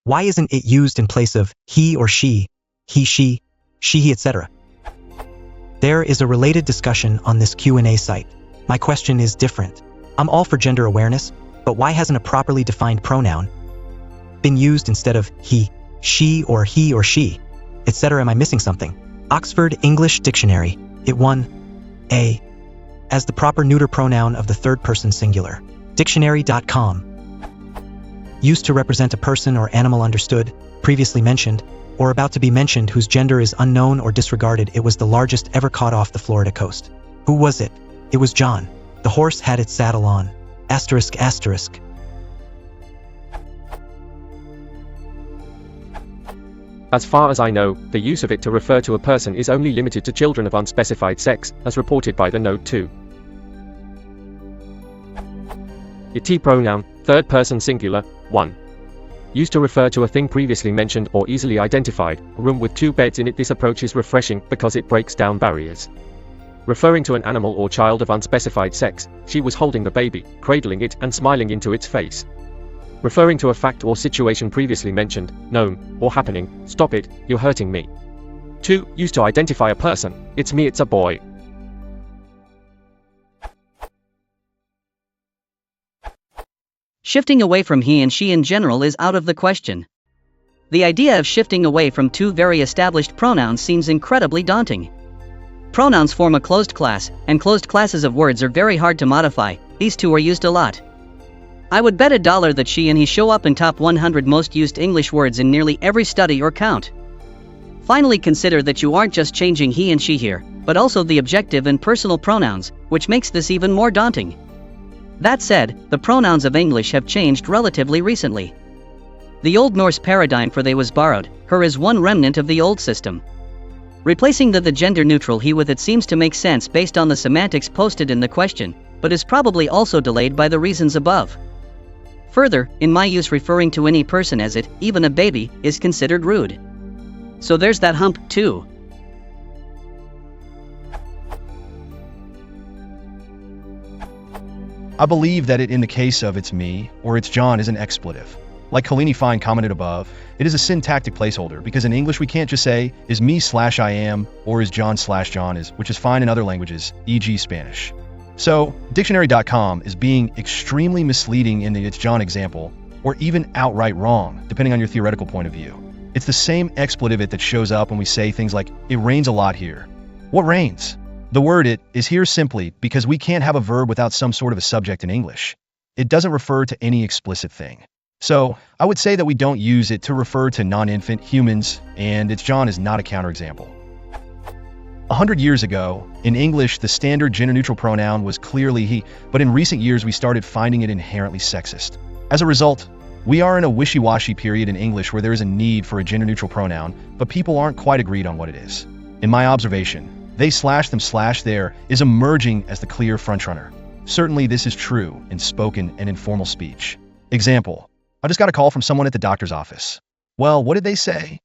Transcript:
Why isn't it used in place of he or she, he, he, etc.? There is a related discussion on this Q&A site. My question is different. I'm all for gender awareness, but why hasn't a properly defined pronoun been used instead of he, she, etc.? Am I missing something? Oxford English Dictionary, it won A as the proper neuter pronoun of the third person singular. Dictionary.com. Used to represent a person or animal understood, previously mentioned, or about to be mentioned whose gender is unknown or disregarded. It was the largest ever caught off the Florida coast. Who was it? It was John. The horse had its saddle on. Asterisk, asterisk. As far as I know, the use of it to refer to a person is only limited to children of unspecified sex, as reported by the Note 2. It pronoun, third person singular, 1. Used to refer to a thing previously mentioned or easily identified, a room with 2 beds in it. This approach is refreshing because it breaks down barriers. Referring to an animal or child of unspecified sex, she was holding the baby, cradling it, and smiling into its face. Referring to a fact or situation previously mentioned, known, or happening, stop it, you're hurting me. 2. Used to identify a person, it's me, it's a boy. Shifting away from he and she in general is out of the question. The idea of shifting away from 2 very established pronouns seems incredibly daunting. Pronouns form a closed class, and closed classes of words are very hard to modify. These 2 are used a lot. I would bet $1 that she and he show up in top 100 most used English words in nearly every study or count. Finally, consider that you aren't just changing he and she here, but also the objective and personal pronouns, which makes this even more daunting. That said, the pronouns of English have changed relatively recently. The Old Norse paradigm for they was borrowed, her is one remnant of the old system. Replacing the gender-neutral he with it seems to make sense based on the semantics posted in the question, but is probably also delayed by the reasons above. Further, in my use, referring to any person as it, even a baby, is considered rude. So there's that hump, too. I believe that it in the case of it's me or it's John is an expletive. Like Kalini Fine commented above, it is a syntactic placeholder because in English we can't just say is me/I am or is John/John is, which is fine in other languages, e.g. Spanish. So, dictionary.com is being extremely misleading in the it's John example, or even outright wrong, depending on your theoretical point of view. It's the same expletive it that shows up when we say things like, it rains a lot here. What rains? The word it is here simply because we can't have a verb without some sort of a subject in English. It doesn't refer to any explicit thing. So, I would say that we don't use it to refer to non-infant humans, and it's John is not a counterexample. 100 years ago, in English, the standard gender-neutral pronoun was clearly he, but in recent years we started finding it inherently sexist. As a result, we are in a wishy-washy period in English where there is a need for a gender-neutral pronoun, but people aren't quite agreed on what it is. In my observation, they/them/there is emerging as the clear frontrunner. Certainly this is true in spoken and informal speech. Example, I just got a call from someone at the doctor's office. Well, what did they say?